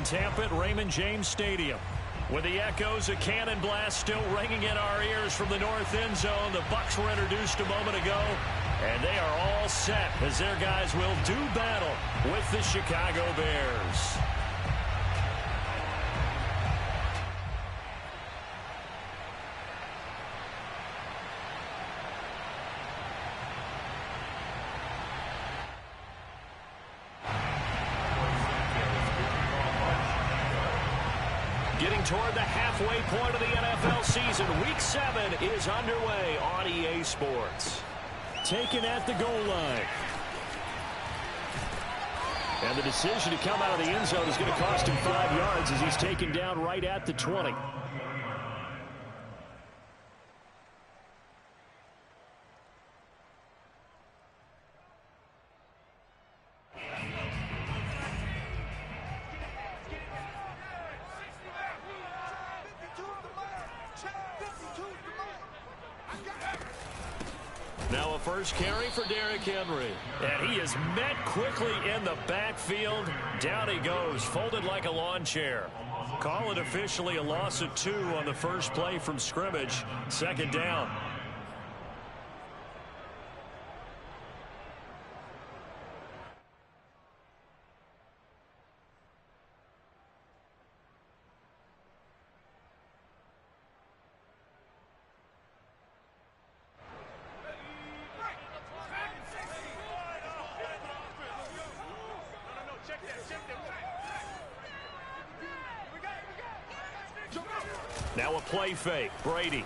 Tampa at Raymond James Stadium. With the echoes of cannon blast still ringing in our ears from the north end zone, the Bucs were introduced a moment ago, and they are all set as their guys will do battle with the Chicago Bears. Getting toward the halfway point of the NFL season, Week 7 is underway on EA Sports. Taken at the goal line. And the decision to come out of the end zone is going to cost him 5 yards as he's taken down right at the 20. Now a first carry for Derrick Henry. And he is met quickly in the backfield. Down he goes, folded like a lawn chair. Call it officially a loss of 2 on the first play from scrimmage. Second down. Now a play fake. Brady.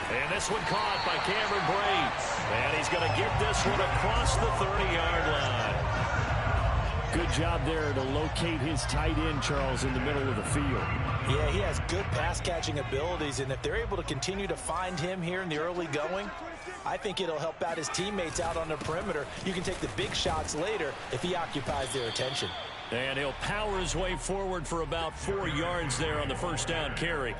And this one caught by Cameron Brate. And he's going to get this one across the 30-yard line. Good job there to locate his tight end, Charles, in the middle of the field. Yeah, he has good pass-catching abilities, and if they're able to continue to find him here in the early going, I think it'll help out his teammates out on the perimeter. You can take the big shots later if he occupies their attention. And he'll power his way forward for about 4 yards there on the first down carry.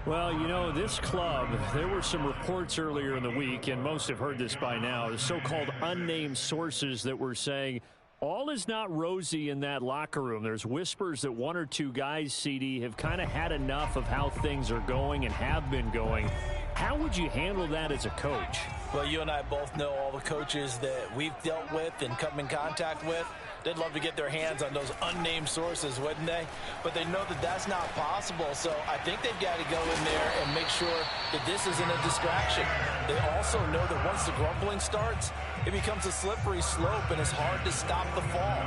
Well, you know, this club, there were some reports earlier in the week, and most have heard this by now, the so-called unnamed sources that were saying all is not rosy in that locker room. There's whispers that 1 or 2 guys, CD, have kind of had enough of how things are going and have been going. How would you handle that as a coach? Well, you and I both know all the coaches that we've dealt with and come in contact with. They'd love to get their hands on those unnamed sources, wouldn't they? But they know that that's not possible, so I think they've got to go in there and make sure that this isn't a distraction. They also know that once the grumbling starts, it becomes a slippery slope and it's hard to stop the fall.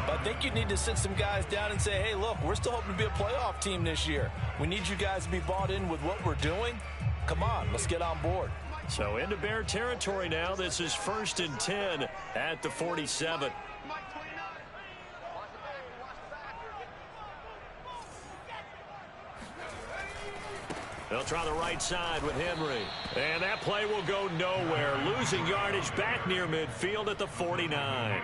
But I think you need to sit some guys down and say, hey, look, we're still hoping to be a playoff team this year. We need you guys to be bought in with what we're doing. Come on, let's get on board. So into Bear territory now. This is 1st and 10 at the 47. They'll try the right side with Henry. And that play will go nowhere. Losing yardage back near midfield at the 49.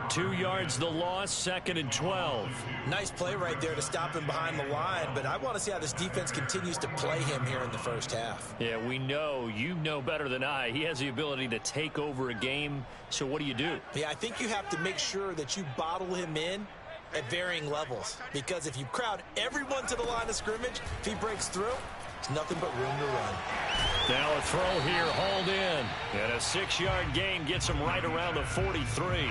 2 yards the loss, 2nd and 12. Nice play right there to stop him behind the line, but I want to see how this defense continues to play him here in the first half. Yeah, we know. You know better than I. He has the ability to take over a game, so what do you do? Yeah, I think you have to make sure that you bottle him in at varying levels, because if you crowd everyone to the line of scrimmage, if he breaks through, it's nothing but room to run. Now a throw here, hauled in. And a 6-yard gain gets him right around the 43.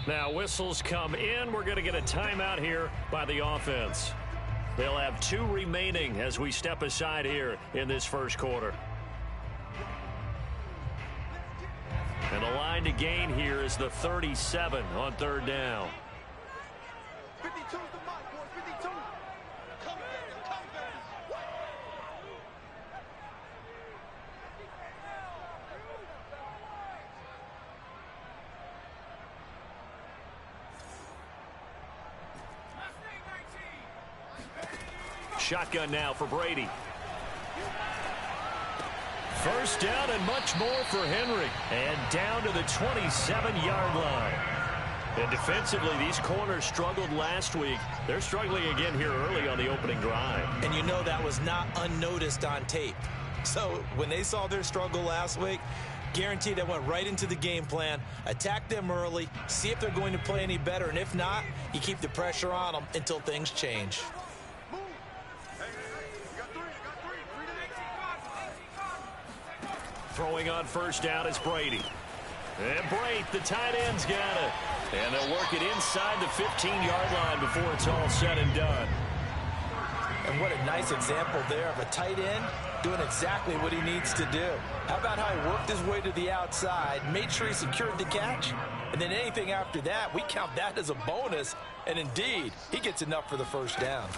Now whistles come in. We're going to get a timeout here by the offense. They'll have 2 remaining as we step aside here in this first quarter. And the line to gain here is the 37 on 3rd down. 52's the mark, boys. 52. Come back. Shotgun now for Brady. First down and much more for Henry. And down to the 27-yard line. And defensively, these corners struggled last week. They're struggling again here early on the opening drive. And you know that was not unnoticed on tape. So when they saw their struggle last week, guaranteed they went right into the game plan, attack them early, see if they're going to play any better. And if not, you keep the pressure on them until things change. Throwing on first down is Brady. And Brate, the tight end's got it. And they'll work it inside the 15-yard line before it's all said and done. And what a nice example there of a tight end doing exactly what he needs to do. How about how he worked his way to the outside, made sure he secured the catch, and then anything after that, we count that as a bonus. And indeed, he gets enough for the first down.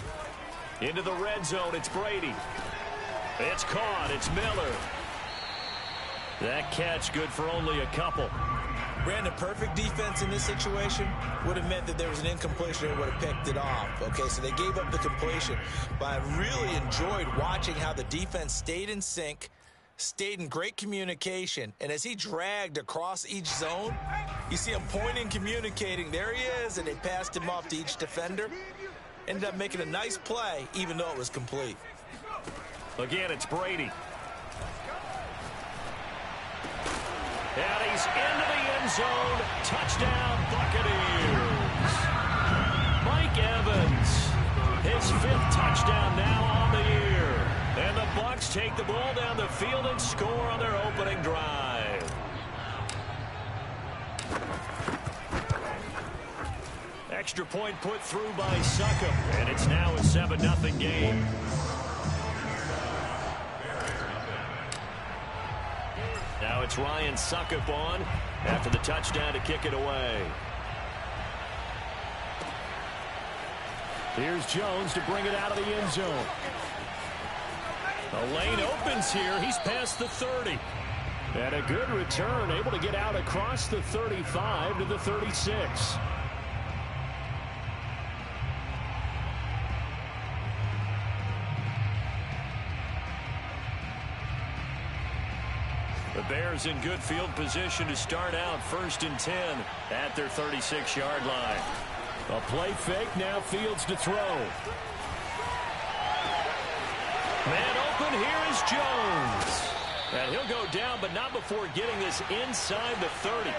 Into the red zone, it's Brady. It's caught, it's Miller. That catch good for only a couple. Brandon, perfect defense in this situation would have meant that there was an incompletion and would have picked it off. Okay, so they gave up the completion. But I really enjoyed watching how the defense stayed in sync, stayed in great communication. And as he dragged across each zone, you see him pointing, communicating. There he is, and they passed him off to each defender. Ended up making a nice play, even though it was complete. Again, it's Brady. And he's into the end zone. Touchdown, Buccaneers. Mike Evans, his 5th touchdown now on the year. And the Bucs take the ball down the field and score on their opening drive. Extra point put through by Succop. And it's now a 7-0 game. Now it's Ryan Succop on after the touchdown to kick it away. Here's Jones to bring it out of the end zone. The lane opens here. He's past the 30. And a good return, able to get out across the 35 to the 36. The Bears in good field position to start out 1st and 10 at their 36-yard line. A play fake, now Fields to throw. Man open, here is Jones. And he'll go down, but not before getting this inside the 30.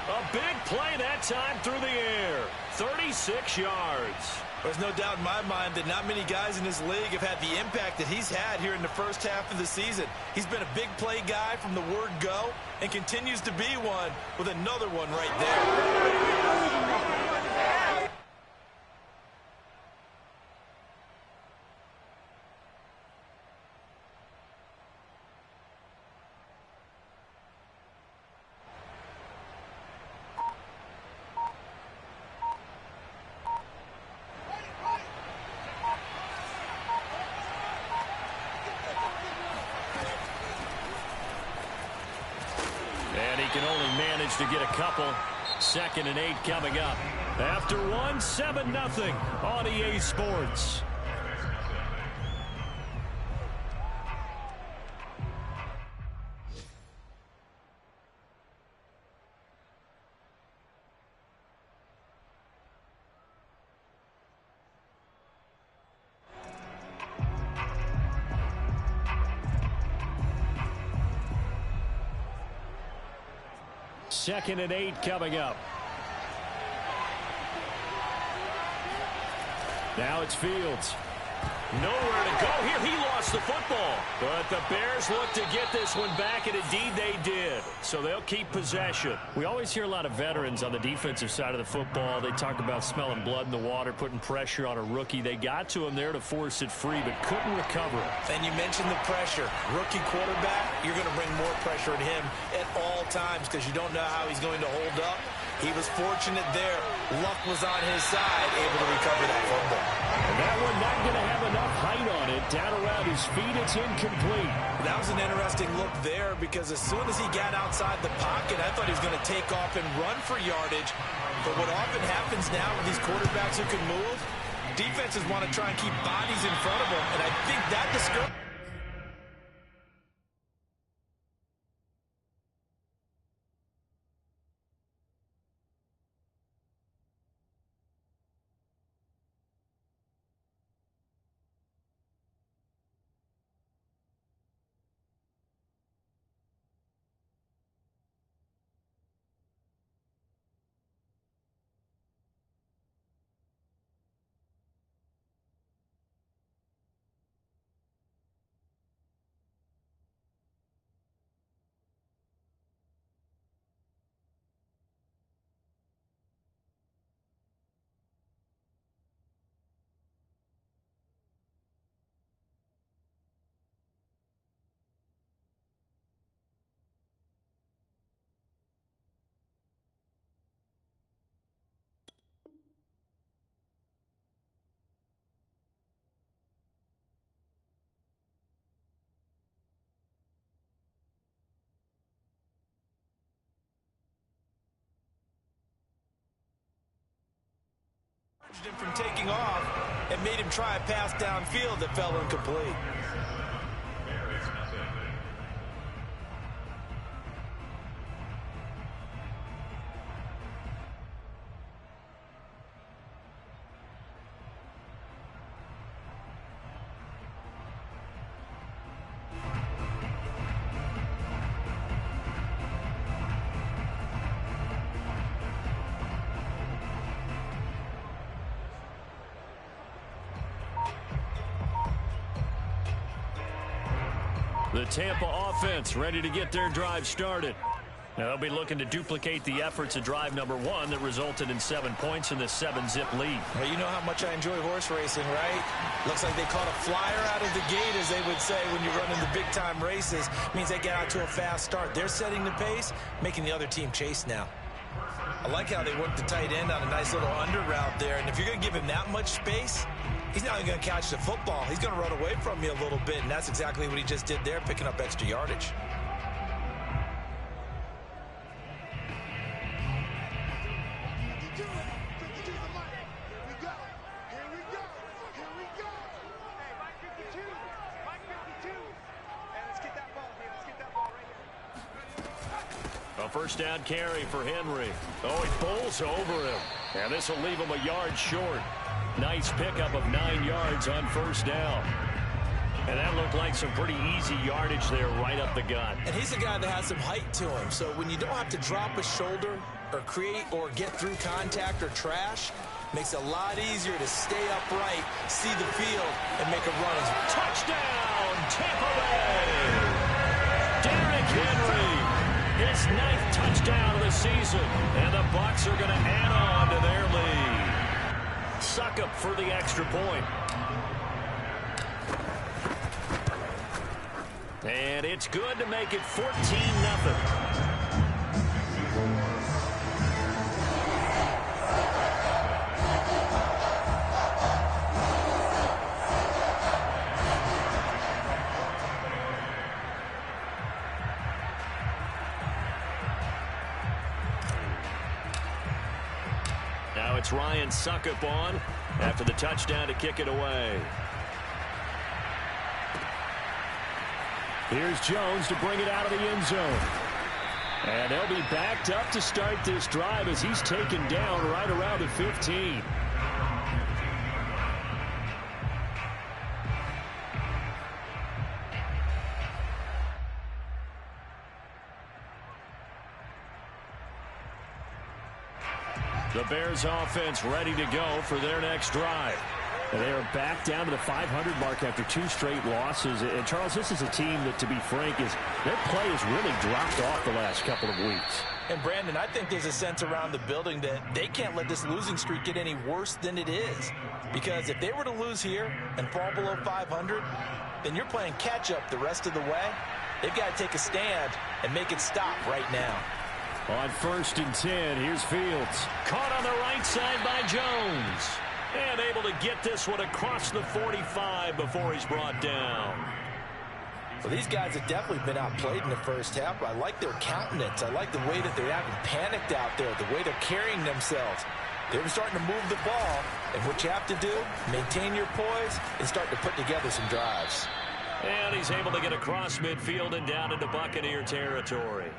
A big play that time through the air. 36 yards. There's no doubt in my mind that not many guys in this league have had the impact that he's had here in the first half of the season. He's been a big play guy from the word go and continues to be one with another one right there. Can only manage to get a couple. 2nd and 8 coming up. After 7-0 on EA Sports. Second and 8 coming up. Now it's Fields. Nowhere to go here. He lost the football. But the Bears look to get this one back, and indeed they did. So they'll keep possession. We always hear a lot of veterans on the defensive side of the football. They talk about smelling blood in the water, putting pressure on a rookie. They got to him there to force it free, but couldn't recover it. And you mentioned the pressure. Rookie quarterback, you're going to bring more pressure at him at all times because you don't know how he's going to hold up. He was fortunate there. Luck was on his side, able to recover that fumble. And that one not going to have enough height on it. Down around his feet, it's incomplete. That was an interesting look there because as soon as he got outside the pocket, I thought he was going to take off and run for yardage. But what often happens now with these quarterbacks who can move, Defenses want to try and keep bodies in front of them, and I think that discourages. Him from taking off and made him try a pass downfield that fell incomplete. The Tampa offense ready to get their drive started. Now they'll be looking to duplicate the efforts of drive number 1 that resulted in 7 points in this 7-zip lead. Well, you know how much I enjoy horse racing, right? Looks like they caught a flyer out of the gate, as they would say when you're running the big-time races. Means they get out to a fast start. They're setting the pace, making the other team chase now. I like how they work the tight end on a nice little under route there. And if you're going to give him that much space, he's not even going to catch the football. He's going to run away from you a little bit, and that's exactly what he just did there, picking up extra yardage. A first down carry for Henry. Oh, he bowls over him. And this will leave him a yard short. Nice pickup of 9 yards on first down. And that looked like some pretty easy yardage there right up the gut. And he's a guy that has some height to him. So when you don't have to drop a shoulder or create or get through contact or trash, makes it a lot easier to stay upright, see the field, and make a run. Touchdown, Tampa Bay! Derrick Henry, his 9th touchdown of the season. And the Bucs are going to add on to their lead. Succop for the extra point. And it's good to make it 14-0. Now it's Ryan Succop on after the touchdown to kick it away. Here's Jones to bring it out of the end zone. And they'll be backed up to start this drive as he's taken down right around the 15. The Bears offense ready to go for their next drive. And they are back down to the 500 mark after 2 straight losses. And, Charles, this is a team that, to be frank, their play has really dropped off the last couple of weeks. And, Brandon, I think there's a sense around the building that they can't let this losing streak get any worse than it is. Because if they were to lose here and fall below 500, then you're playing catch-up the rest of the way. They've got to take a stand and make it stop right now. On 1st and 10, here's Fields. Caught on the right side by Jones. And able to get this one across the 45 before he's brought down. Well, these guys have definitely been outplayed in the first half. I like their countenance. I like the way that they haven't panicked out there, the way they're carrying themselves. They're starting to move the ball, And what you have to do, maintain your poise and start to put together some drives. And he's able to get across midfield and down into Buccaneer territory.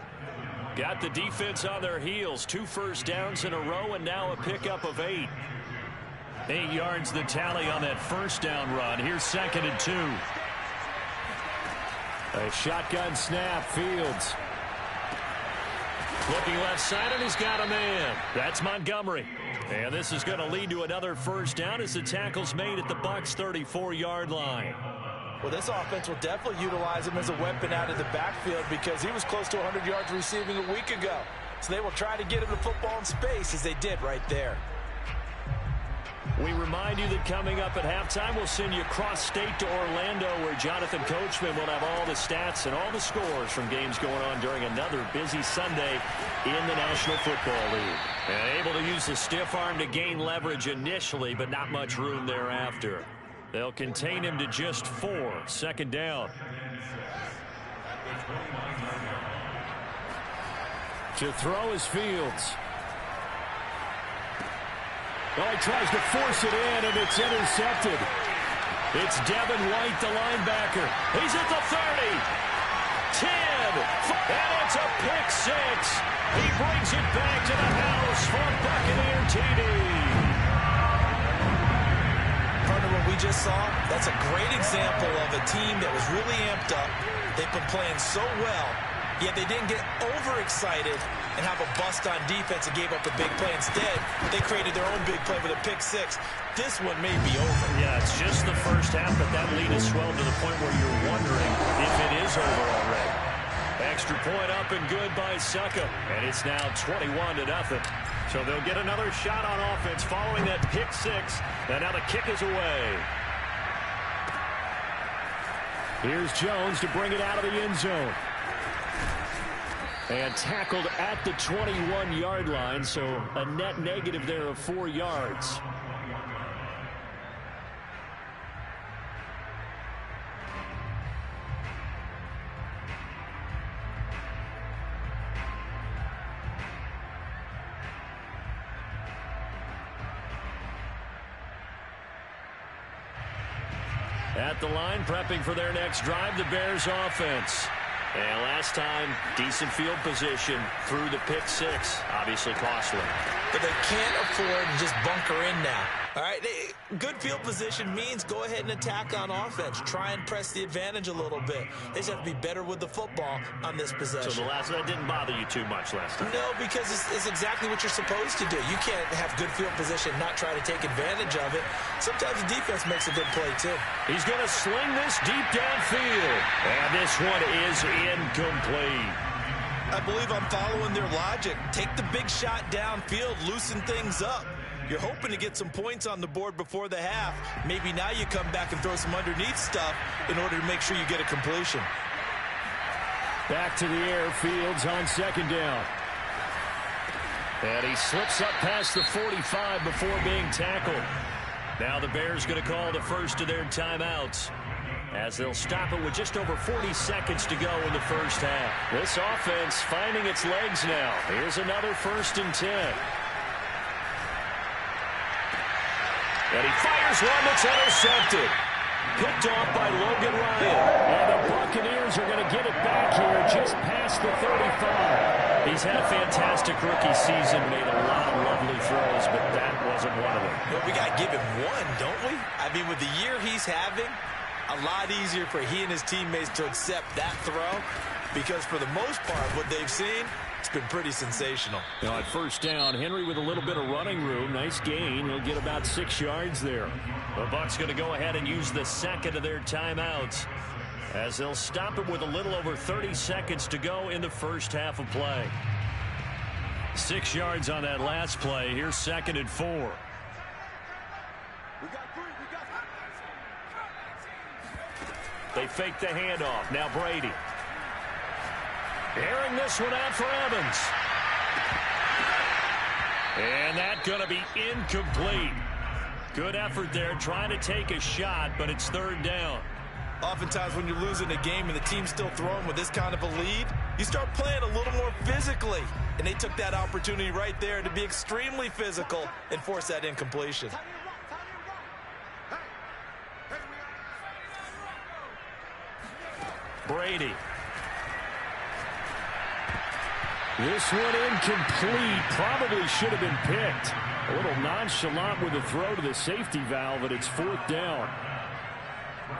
Got the defense on their heels. 2 first downs in a row and now a pickup of 8. 8 yards the tally on that first down run. Here's 2nd and 2. A shotgun snap. Fields looking left side, and he's got a man. That's Montgomery. And this is going to lead to another first down as the tackle's made at the Bucs 34-yard line. Well, this offense will definitely utilize him as a weapon out of the backfield because he was close to 100 yards receiving a week ago. So they will try to get him the football in space as they did right there. We remind you that coming up at halftime, we'll send you cross-state to Orlando, where Jonathan Coachman will have all the stats and all the scores from games going on during another busy Sunday in the National Football League. And able to use the stiff arm to gain leverage initially, but not much room thereafter. They'll contain him to just 4. 2nd down. To throw is Fields. Well, he tries to force it in, and it's intercepted. It's Devin White, the linebacker. He's at the 30. 10. And it's a pick 6. He brings it back to the house for a Buccaneer TD. Partner, what we just saw, that's a great example of a team that was really amped up. They've been playing so well, yet they didn't get overexcited and have a bust on defense and gave up a big play. Instead, they created their own big play with a pick 6. This one may be over. Yeah, it's just the first half, but that lead has swelled to the point where you're wondering if it is over already. Extra point up and good by Succa, and it's now 21-0. So they'll get another shot on offense following that pick 6, and now the kick is away. Here's Jones to bring it out of the end zone. And tackled at the 21-yard line, so a net negative there of 4 yards. At the line, prepping for their next drive, the Bears offense. And last time, decent field position through the pick 6. Obviously costly. But they can't afford to just bunker in now. All right, good field position means go ahead and attack on offense. Try and press the advantage a little bit. They just have to be better with the football on this possession. So that didn't bother you too much last time? No, because it's exactly what you're supposed to do. You can't have good field position and not try to take advantage of it. Sometimes the defense makes a good play, too. He's going to sling this deep downfield. And this one is incomplete. I believe I'm following their logic. Take the big shot downfield, loosen things up. You're hoping to get some points on the board before the half. Maybe now you come back and throw some underneath stuff in order to make sure you get a completion. Back to the air, Fields on 2nd down. And he slips up past the 45 before being tackled. Now the Bears going to call the first of their timeouts, as they'll stop it with just over 40 seconds to go in the first half. This offense finding its legs now. Here's another 1st and 10. And he fires one that's intercepted. Picked off by Logan Ryan. And the Buccaneers are going to get it back here just past the 35. He's had a fantastic rookie season, made a lot of lovely throws, but that wasn't one of them. Well, we got to give him one, don't we? I mean, with the year he's having, a lot easier for he and his teammates to accept that throw, because for the most part, what they've seen, it's been pretty sensational. Now at 1st down, Henry with a little bit of running room. Nice gain. He'll get about 6 yards there. The Bucs going to go ahead and use the 2nd of their timeouts, as they'll stop it with a little over 30 seconds to go in the first half of play. 6 yards on that last play. Here's 2nd and 4. We got 3. They fake the handoff. Now Brady. Airing this one out for Evans. And that's going to be incomplete. Good effort there, trying to take a shot, but it's 3rd down. Oftentimes when you're losing a game and the team's still throwing with this kind of a lead, you start playing a little more physically. And they took that opportunity right there to be extremely physical and force that incompletion. Brady. This one incomplete. Probably should have been picked. A little nonchalant with the throw to the safety valve, and it's 4th down.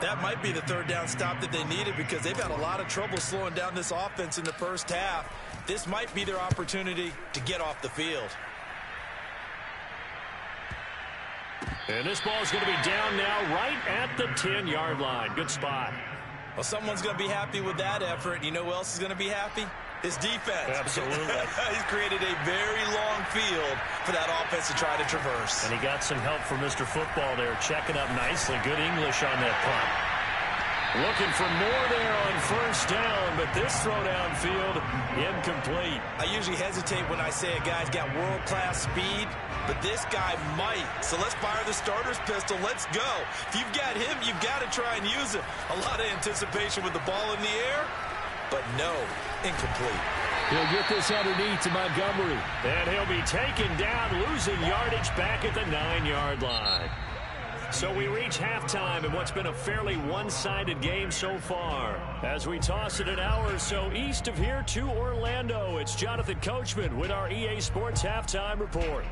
That might be the 3rd down stop that they needed because they've had a lot of trouble slowing down this offense in the first half. This might be their opportunity to get off the field. And this ball is going to be down now right at the 10-yard line. Good spot. Well, someone's going to be happy with that effort. You know who else is going to be happy? His defense. Absolutely. He's created a very long field for that offense to try to traverse. And he got some help from Mr. Football there, checking up nicely. Good English on that punt. Looking for more there on 1st down, but this throw downfield, incomplete. I usually hesitate when I say a guy's got world-class speed, but this guy might. So let's fire the starter's pistol. Let's go. If you've got him, you've got to try and use it. A lot of anticipation with the ball in the air, but no, incomplete. He'll get this underneath to Montgomery. And he'll be taken down, losing yardage back at the 9-yard line. So we reach halftime in what's been a fairly one-sided game so far. As we toss it an hour or so east of here to Orlando, it's Jonathan Coachman with our EA Sports Halftime Report.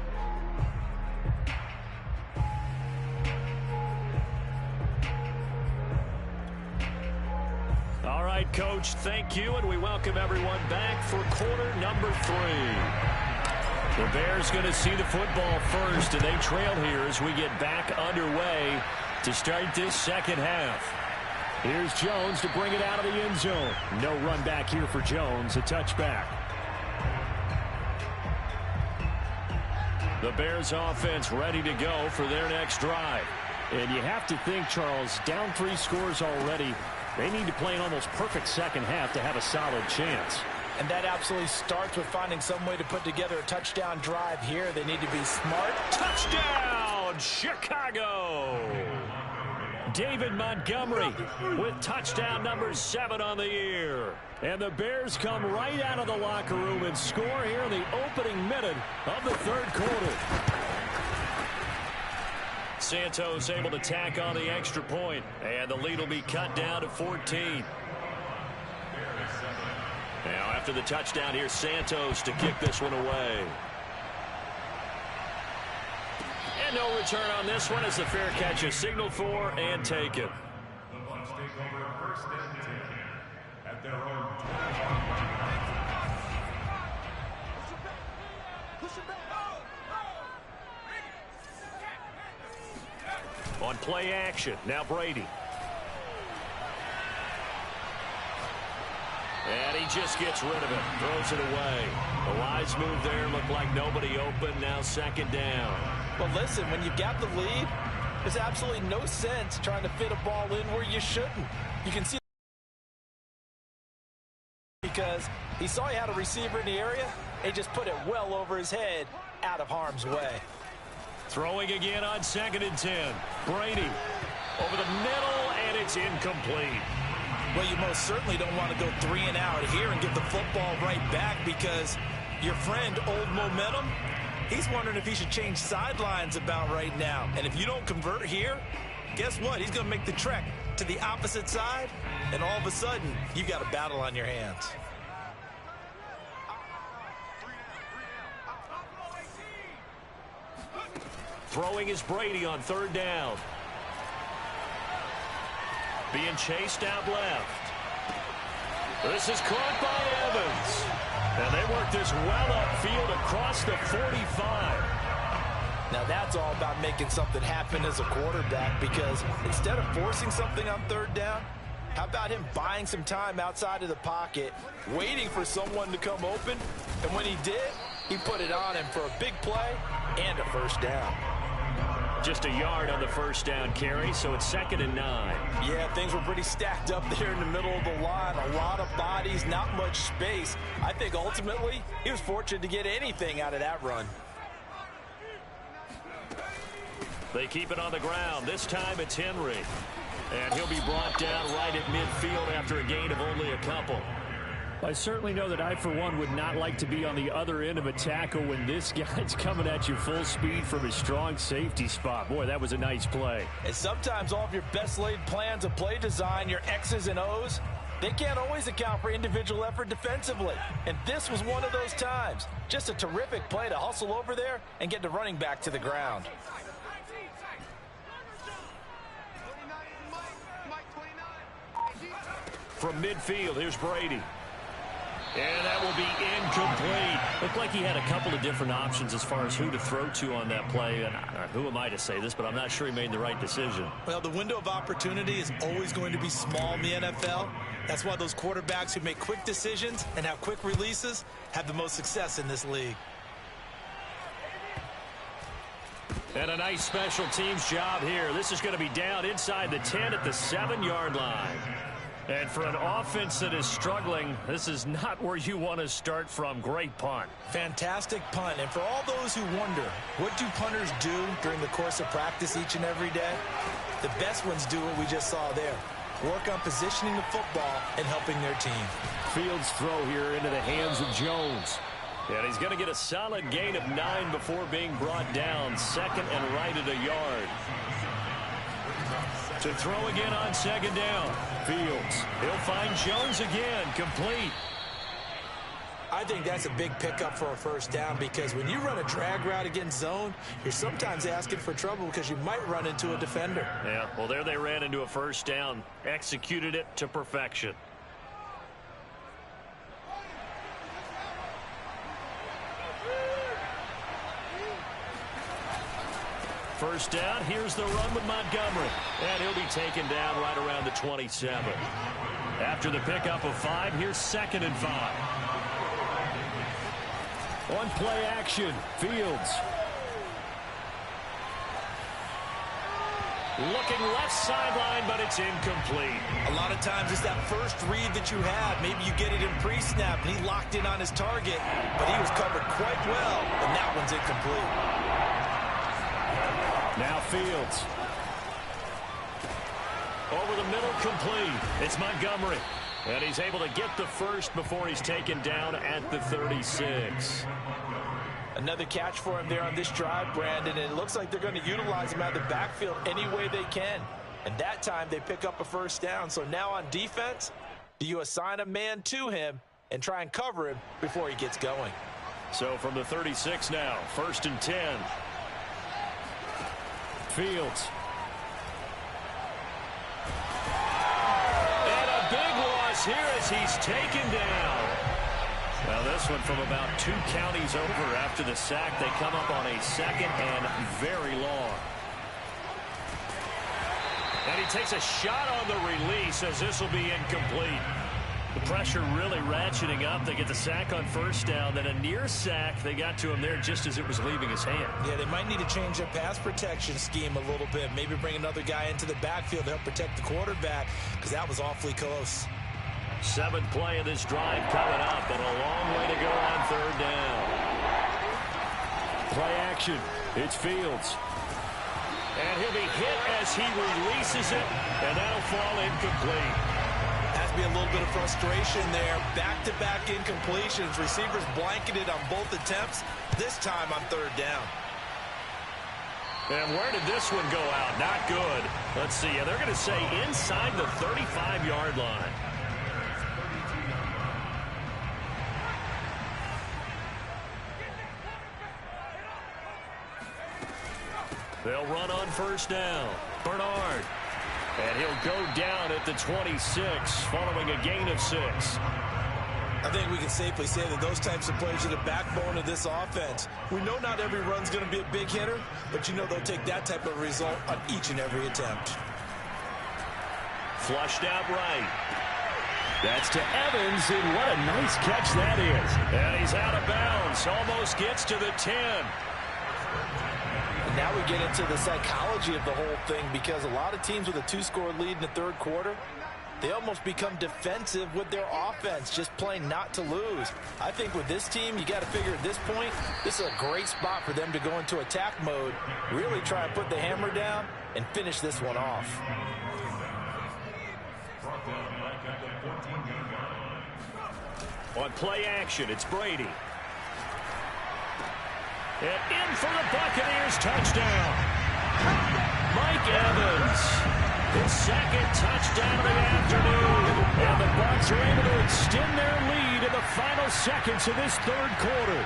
All right, Coach, thank you, and we welcome everyone back for quarter number 3. The Bears going to see the football first, and they trail here as we get back underway to start this second half. Here's Jones to bring it out of the end zone. No run back here for Jones, a touchback. The Bears offense ready to go for their next drive. And you have to think, Charles, down 3 scores already. They need to play an almost perfect second half to have a solid chance. And that absolutely starts with finding some way to put together a touchdown drive here. They need to be smart. Touchdown, Chicago! David Montgomery with touchdown number 7 on the year. And the Bears come right out of the locker room and score here in the opening minute of the 3rd quarter. Santos able to tack on the extra point, and the lead will be cut down to 14. Now after the touchdown, here's Santos to kick this one away. And no return on this one as the fair catch is signaled for and taken. The Bucs take over 1st and 10 at their own. On play action, now Brady. And he just gets rid of it, throws it away. The wise move there, looked like nobody open, now 2nd down. But listen, when you've got the lead, there's absolutely no sense trying to fit a ball in where you shouldn't. You can see because he saw he had a receiver in the area, and he just put it well over his head, out of harm's way. Throwing again on 2nd and 10. Brady over the middle, and it's incomplete. Well, you most certainly don't want to go 3 and out here and get the football right back because your friend, Old Momentum, he's wondering if he should change sidelines about right now. And if you don't convert here, guess what? He's going to make the trek to the opposite side, and all of a sudden, you've got a battle on your hands. Throwing is Brady on 3rd down. Being chased out left. This is caught by Evans. And they work this well upfield across the 45. Now that's all about making something happen as a quarterback because instead of forcing something on 3rd down, how about him buying some time outside of the pocket, waiting for someone to come open, and when he did, he put it on him for a big play and a 1st down. Just a yard on the 1st down carry, so it's 2nd and 9. Yeah, things were pretty stacked up there in the middle of the line. A lot of bodies, not much space. I think ultimately he was fortunate to get anything out of that run. They keep it on the ground. This time it's Henry. And he'll be brought down right at midfield after a gain of only a couple. I certainly know that I, for one, would not like to be on the other end of a tackle when this guy's coming at you full speed from his strong safety spot. Boy, that was a nice play. And sometimes all of your best laid plans of play design, your X's and O's, they can't always account for individual effort defensively. And this was one of those times. Just a terrific play to hustle over there and get the running back to the ground. From midfield, here's Brady. And that will be incomplete. Looked like he had a couple of different options as far as who to throw to on that play. And who am I to say this, but I'm not sure he made the right decision. Well, the window of opportunity is always going to be small in the NFL. That's why those quarterbacks who make quick decisions and have quick releases have the most success in this league. And a nice special teams job here. This is going to be down inside the 10 at the 7-yard line. And for an offense that is struggling, this is not where you want to start from. Great punt. Fantastic punt. And for all those who wonder, what do punters do during the course of practice each and every day? The best ones do what we just saw there. Work on positioning the football and helping their team. Fields throw here into the hands of Jones. And he's going to get a solid gain of 9 before being brought down. Second and right at a yard. To throw again on second down. Fields. He'll find Jones again. Complete. I think that's a big pickup for a first down because when you run a drag route against zone, you're sometimes asking for trouble because you might run into a defender. Yeah, well, there they ran into a first down. Executed it to perfection. First down, here's the run with Montgomery. And he'll be taken down right around the 27. After the pickup of 5, here's 2nd and 5. On play action, Fields. Looking left sideline, but it's incomplete. A lot of times it's that first read that you have. Maybe you get it in pre-snap, and he locked in on his target, but he was covered quite well, and that one's incomplete. Now Fields. Over the middle, complete. It's Montgomery. And he's able to get the first before he's taken down at the 36. Another catch for him there on this drive, Brandon, and it looks like they're going to utilize him out of the backfield any way they can. And that time they pick up a first down. So now on defense, do you assign a man to him and try and cover him before he gets going? So from the 36 now, 1st and 10. Fields. And a big loss here as he's taken down. Well, this one from about 2 counties over after the sack. They come up on a 2nd and very long. And he takes a shot on the release as this will be incomplete. The pressure really ratcheting up. They get the sack on first down. Then a near sack. They got to him there just as it was leaving his hand. Yeah, they might need to change their pass protection scheme a little bit. Maybe bring another guy into the backfield to help protect the quarterback because that was awfully close. 7th play of this drive coming up, and a long way to go on 3rd down. Play action. It's Fields. And he'll be hit as he releases it, and that'll fall incomplete. Has to be a little bit of frustration there. Back-to-back incompletions. Receivers blanketed on both attempts, this time on 3rd down. And where did this one go out? Not good. Let's see. They're going to say inside the 35-yard line. They'll run on first down. Bernard. And he'll go down at the 26 following a gain of 6. I think we can safely say that those types of plays are the backbone of this offense. We know not every run's going to be a big hitter, but you know they'll take that type of result on each and every attempt. Flushed out right. That's to Evans, and what a nice catch that is. And he's out of bounds. Almost gets to the 10. Now we get into the psychology of the whole thing because a lot of teams with a 2-score lead in the 3rd quarter, they almost become defensive with their offense, just playing not to lose. I think with this team, you got to figure at this point, this is a great spot for them to go into attack mode, really try and put the hammer down and finish this one off. On play action, it's Brady. And in for the Buccaneers touchdown. Mike Evans, his second touchdown of the afternoon. And the Bucs are able to extend their lead in the final seconds of this third quarter.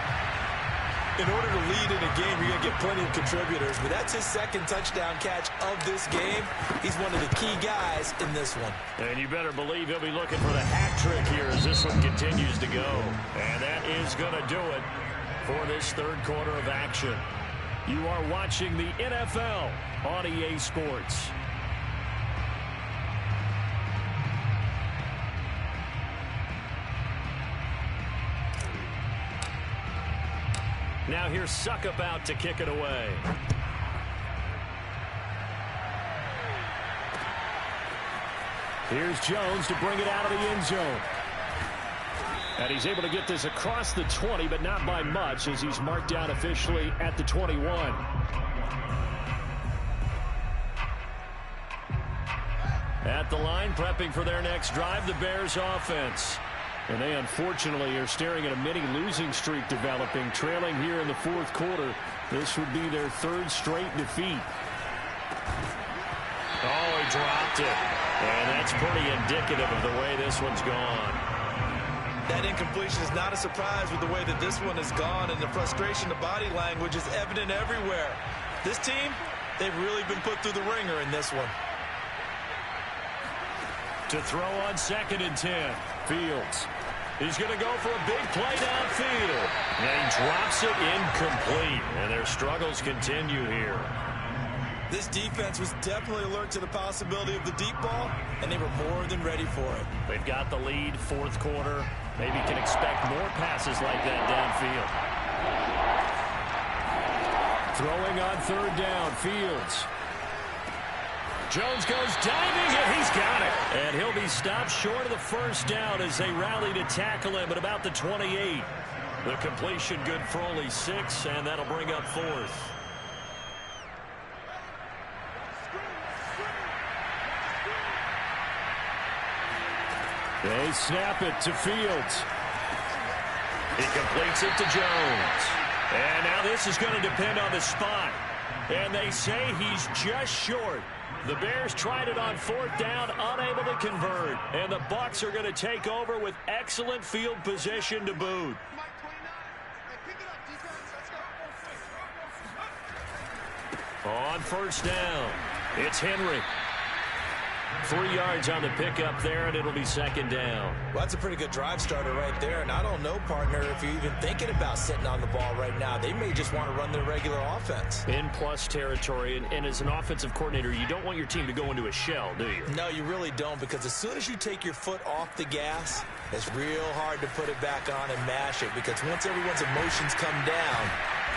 In order to lead in a game, you're going to get plenty of contributors, but that's his second touchdown catch of this game. He's one of the key guys in this one. And you better believe he'll be looking for the hat trick here as this one continues to go. And that is going to do it for this third quarter of action. You are watching the NFL on EA Sports. Now here's Succop out to kick it away. Here's Jones to bring it out of the end zone. And he's able to get this across the 20, but not by much, as he's marked down officially at the 21. At the line, prepping for their next drive, the Bears offense. And they unfortunately are staring at a mini losing streak developing, trailing here in the fourth quarter. This would be their third straight defeat. Oh, he dropped it. And that's pretty indicative of the way this one's gone. That incompletion is not a surprise with the way that this one has gone, and the frustration, the body language is evident everywhere. This team, they've really been put through the ringer in this one. To throw on 2nd and 10, Fields. He's going to go for a big play downfield. And he drops it incomplete. And their struggles continue here. This defense was definitely alert to the possibility of the deep ball, and they were more than ready for it. They've got the lead, fourth quarter. Maybe can expect more passes like that downfield. Throwing on 3rd down, Fields. Jones goes diving, and he's got it. And he'll be stopped short of the first down as they rally to tackle him at about the 28. The completion good for only 6, and that'll bring up 4th. They snap it to Fields. He completes it to Jones. And now this is going to depend on the spot. And they say he's just short. The Bears tried it on 4th down, unable to convert. And the Bucs are going to take over with excellent field position to boot. On 1st down, it's Henry. 3 yards on the pickup there, and it'll be 2nd down. Well, that's a pretty good drive starter right there. And I don't know, partner, if you're even thinking about sitting on the ball right now. They may just want to run their regular offense. In plus territory, and as an offensive coordinator, you don't want your team to go into a shell, do you? No, you really don't, because as soon as you take your foot off the gas, it's real hard to put it back on and mash it, because once everyone's emotions come down,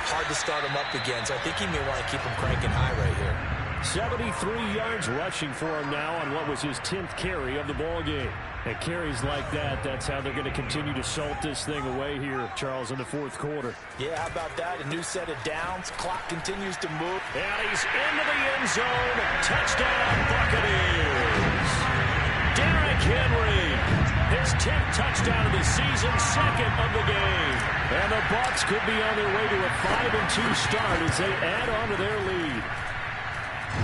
hard to start them up again. So I think he may want to keep them cranking high right here. 73 yards rushing for him now on what was his 10th carry of the ball game. And carries like that, that's how they're going to continue to salt this thing away here, Charles, in the fourth quarter. Yeah, how about that? A new set of downs. Clock continues to move. And he's into the end zone. Touchdown, Buccaneers. Derrick Henry, his 10th touchdown of the season, 2nd of the game. And the Bucs could be on their way to a 5-2 start as they add on to their lead.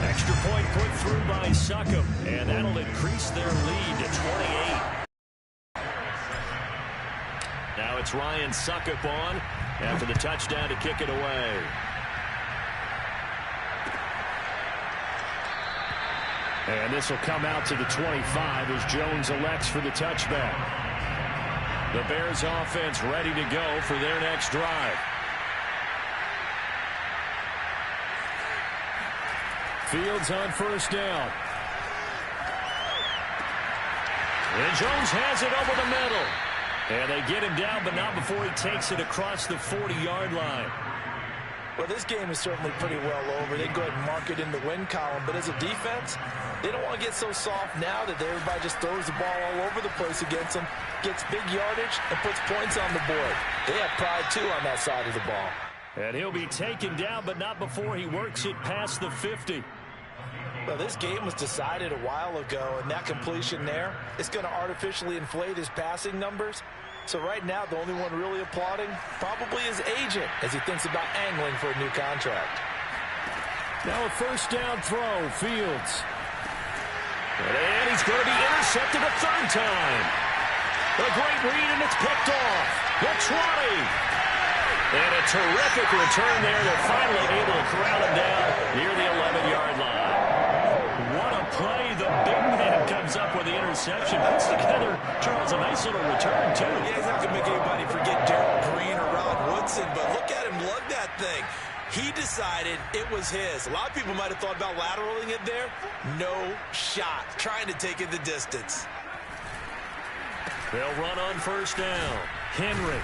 Extra point put through by Succop, and that'll increase their lead to 28. Now it's Ryan Succop on after the touchdown to kick it away. And this will come out to the 25 as Jones elects for the touchback. The Bears offense ready to go for their next drive. Fields on 1st down. And Jones has it over the middle. And they get him down, but not before he takes it across the 40-yard line. Well, this game is certainly pretty well over. They go ahead and mark it in the win column. But as a defense, they don't want to get so soft now that everybody just throws the ball all over the place against them, gets big yardage, and puts points on the board. They have pride, too, on that side of the ball. And he'll be taken down, but not before he works it past the 50. Well, this game was decided a while ago, and that completion there is going to artificially inflate his passing numbers. So right now, the only one really applauding probably his agent as he thinks about angling for a new contract. Now a first down throw, Fields. And he's going to be intercepted a third time. A great read, and it's picked off. The 20. And a terrific return there. They're finally able to corral him down near the 11-yard line. What a play. The big man comes up with the interception. Puts together, Charles, a nice little return, too. Yeah, he's not going to make anybody forget Darrell Green or Rod Woodson, but look at him lug that thing. He decided it was his. A lot of people might have thought about lateraling it there. No shot. Trying to take it the distance. They'll run on first down. Henry.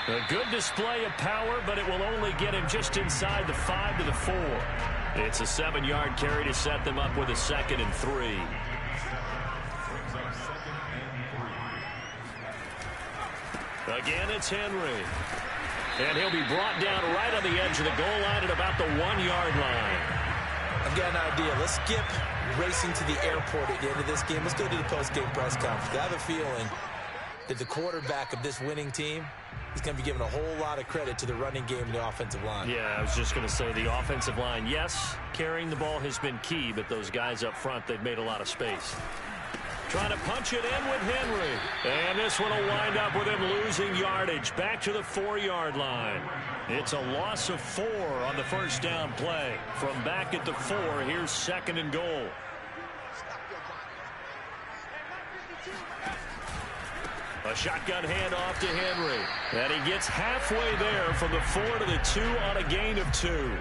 A good display of power, but it will only get him just inside the 5 to the 4. It's a 7-yard carry to set them up with a 2nd and 3. Again, it's Henry. And he'll be brought down right on the edge of the goal line at about the 1-yard line. I've got an idea. Let's skip racing to the airport at the end of this game. Let's go to the post-game press conference. I have a feeling that the quarterback of this winning team is going to be given a whole lot of credit to the running game and the offensive line. Yeah, I was just going to say the offensive line, yes, carrying the ball has been key, but those guys up front, they've made a lot of space. Trying to punch it in with Henry. And this one will wind up with him losing yardage back to the 4-yard line. It's a loss of 4 on the first down play. From back at the 4, here's 2nd and goal. A shotgun handoff to Henry. And he gets halfway there from the 4 to the 2 on a gain of 2.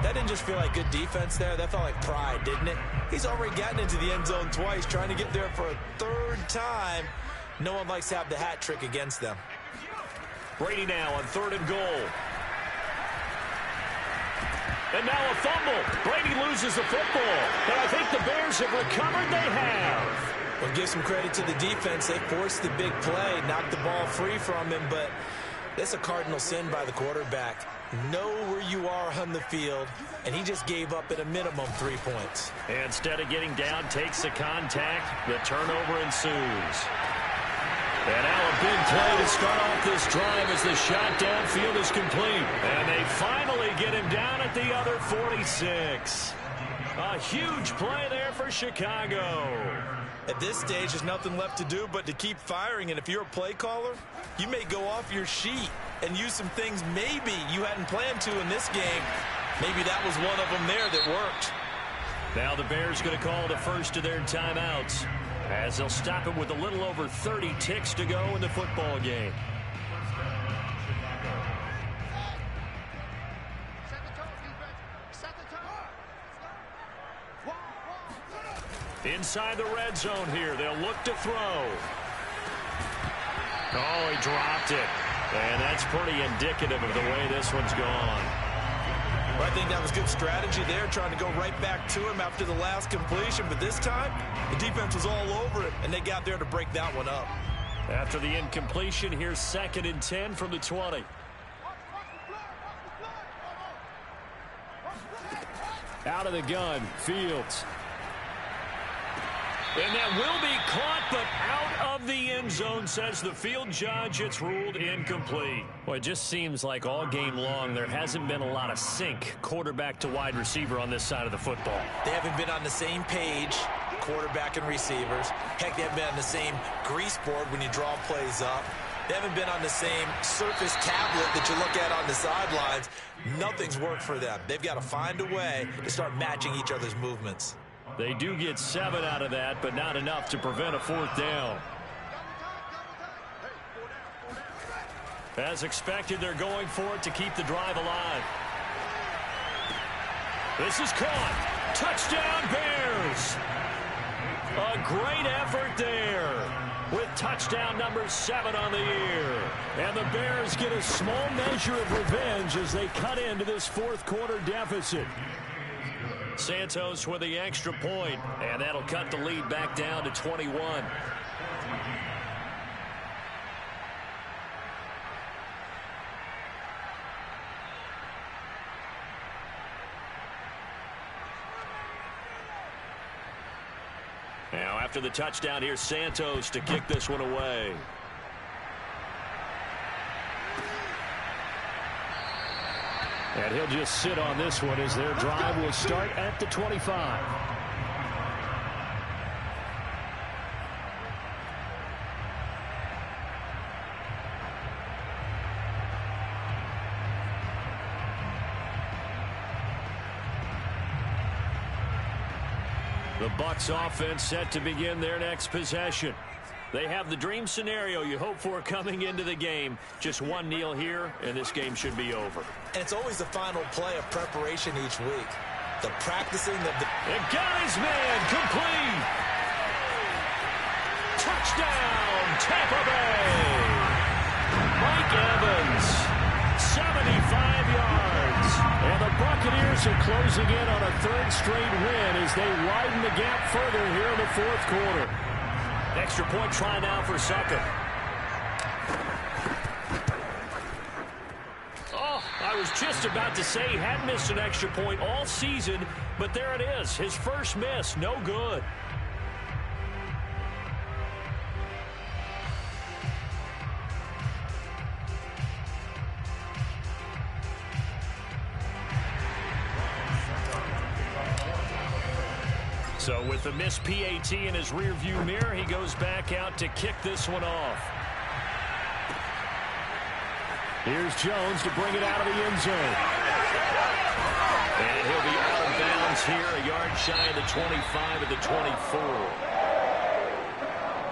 That didn't just feel like good defense there. That felt like pride, didn't it? He's already gotten into the end zone twice, trying to get there for a 3rd time. No one likes to have the hat trick against them. Brady now on 3rd and goal. And now a fumble. Brady loses the football. And I think the Bears have recovered. They have. Well, give some credit to the defense. They forced the big play, knocked the ball free from him, but that's a cardinal sin by the quarterback. Know where you are on the field, and he just gave up at a minimum 3 points. Instead of getting down, takes the contact. The turnover ensues. And now a big play to start off this drive as the shot downfield is complete. And they finally get him down at the other 46. A huge play there for Chicago. At this stage, there's nothing left to do but to keep firing. And if you're a play caller, you may go off your sheet and use some things maybe you hadn't planned to in this game. Maybe that was one of them there that worked. Now the Bears going to call the first of their timeouts as they'll stop it with a little over 30 ticks to go in the football game. Inside the red zone here. They'll look to throw. Oh, he dropped it. And that's pretty indicative of the way this one's gone. Well, I think that was good strategy there, trying to go right back to him after the last completion. But this time, the defense was all over it, and they got there to break that one up. After the incompletion, here's 2nd and 10 from the 20. Out of the gun, Fields. And that will be caught, but out of the end zone, says the field judge. It's ruled incomplete. Well, it just seems like all game long there hasn't been a lot of sync quarterback to wide receiver on this side of the football. They haven't been on the same page, quarterback and receivers. Heck, they haven't been on the same grease board when you draw plays up. They haven't been on the same surface tablet that you look at on the sidelines. Nothing's worked for them. They've got to find a way to start matching each other's movements. They do get 7 out of that, but not enough to prevent a 4th down. As expected, they're going for it to keep the drive alive. This is caught. Touchdown, Bears. A great effort there with touchdown number 7 on the year. And the Bears get a small measure of revenge as they cut into this 4th quarter deficit. Santos with the extra point, and that'll cut the lead back down to 21. Now After the touchdown, here's Santos to kick this one away. And he'll just sit on this one as their drive will start at the 25. The Bucs offense set to begin their next possession. They have the dream scenario you hope for coming into the game. Just one kneel here, and this game should be over. And it's always the final play of preparation each week. The practicing of the... And got his man complete. Touchdown, Tampa Bay. Mike Evans, 75 yards. And the Buccaneers are closing in on a third straight win as they widen the gap further here in the fourth quarter. Extra point try now for Sucker. Oh, I was just about to say he hadn't missed an extra point all season, but there it is. His first miss, no good. So with the missed PAT in his rearview mirror, he goes back out to kick this one off. Here's Jones to bring it out of the end zone. And he'll be out of bounds here, a yard shy of the 25 at the 24.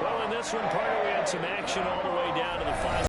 Well, in this one, Parker, we had some action all the way down to the 5.